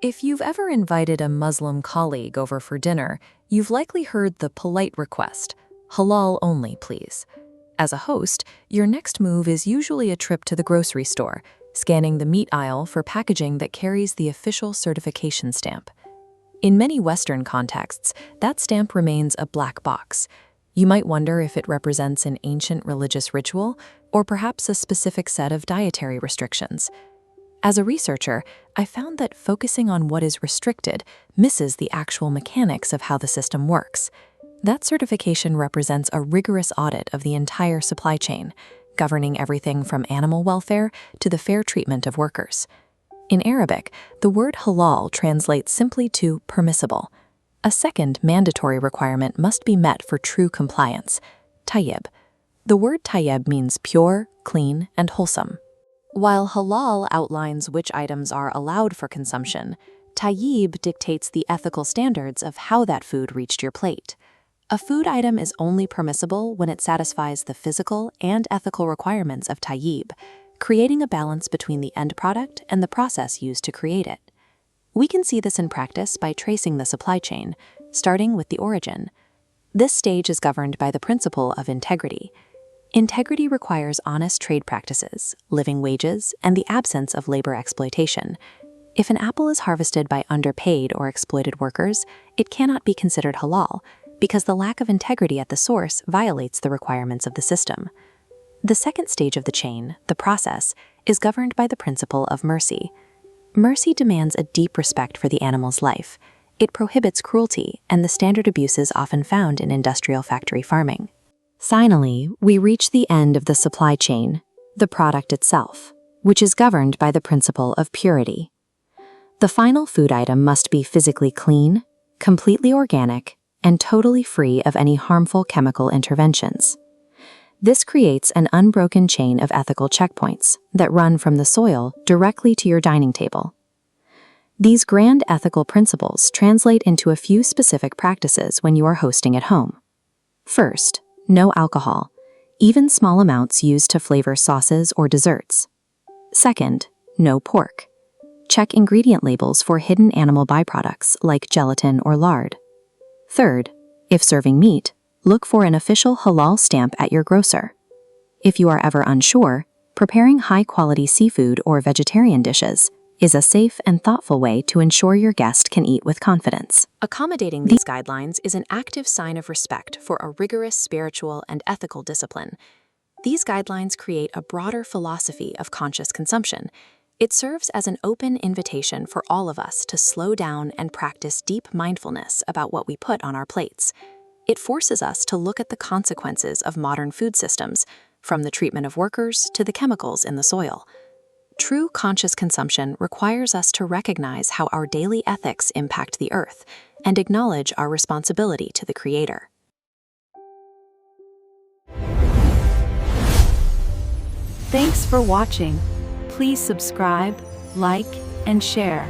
If you've ever invited a Muslim colleague over for dinner, you've likely heard the polite request, "Halal only, please." As a host, your next move is usually a trip to the grocery store, scanning the meat aisle for packaging that carries the official certification stamp. In many Western contexts, that stamp remains a black box. You might wonder if it represents an ancient religious ritual or perhaps a specific set of dietary restrictions. As a researcher, I found that focusing on what is restricted misses the actual mechanics of how the system works. That certification represents a rigorous audit of the entire supply chain, governing everything from animal welfare to the fair treatment of workers. In Arabic, the word halal translates simply to permissible. A second mandatory requirement must be met for true compliance, tayyib. The word tayyib means pure, clean, and wholesome. While halal outlines which items are allowed for consumption, tayyib dictates the ethical standards of how that food reached your plate. A food item is only permissible when it satisfies the physical and ethical requirements of tayyib, creating a balance between the end product and the process used to create it. We can see this in practice by tracing the supply chain, starting with the origin. This stage is governed by the principle of integrity. Integrity requires honest trade practices, living wages, and the absence of labor exploitation. If an apple is harvested by underpaid or exploited workers, it cannot be considered halal, because the lack of integrity at the source violates the requirements of the system. The second stage of the chain, the process, is governed by the principle of mercy. Mercy demands a deep respect for the animal's life. It prohibits cruelty and the standard abuses often found in industrial factory farming. Finally, we reach the end of the supply chain, the product itself, which is governed by the principle of purity. The final food item must be physically clean, completely organic, and totally free of any harmful chemical interventions. This creates an unbroken chain of ethical checkpoints that run from the soil directly to your dining table. These grand ethical principles translate into a few specific practices when you are hosting at home. First, no alcohol, even small amounts used to flavor sauces or desserts. Second, no pork. Check ingredient labels for hidden animal byproducts like gelatin or lard. Third, if serving meat, look for an official halal stamp at your grocer. If you are ever unsure, preparing high-quality seafood or vegetarian dishes is a safe and thoughtful way to ensure your guest can eat with confidence. Accommodating these guidelines is an active sign of respect for a rigorous spiritual and ethical discipline. These guidelines create a broader philosophy of conscious consumption. It serves as an open invitation for all of us to slow down and practice deep mindfulness about what we put on our plates. It forces us to look at the consequences of modern food systems, from the treatment of workers to the chemicals in the soil. True conscious consumption requires us to recognize how our daily ethics impact the earth and acknowledge our responsibility to the Creator. Thanks for watching. Please subscribe, like, and share.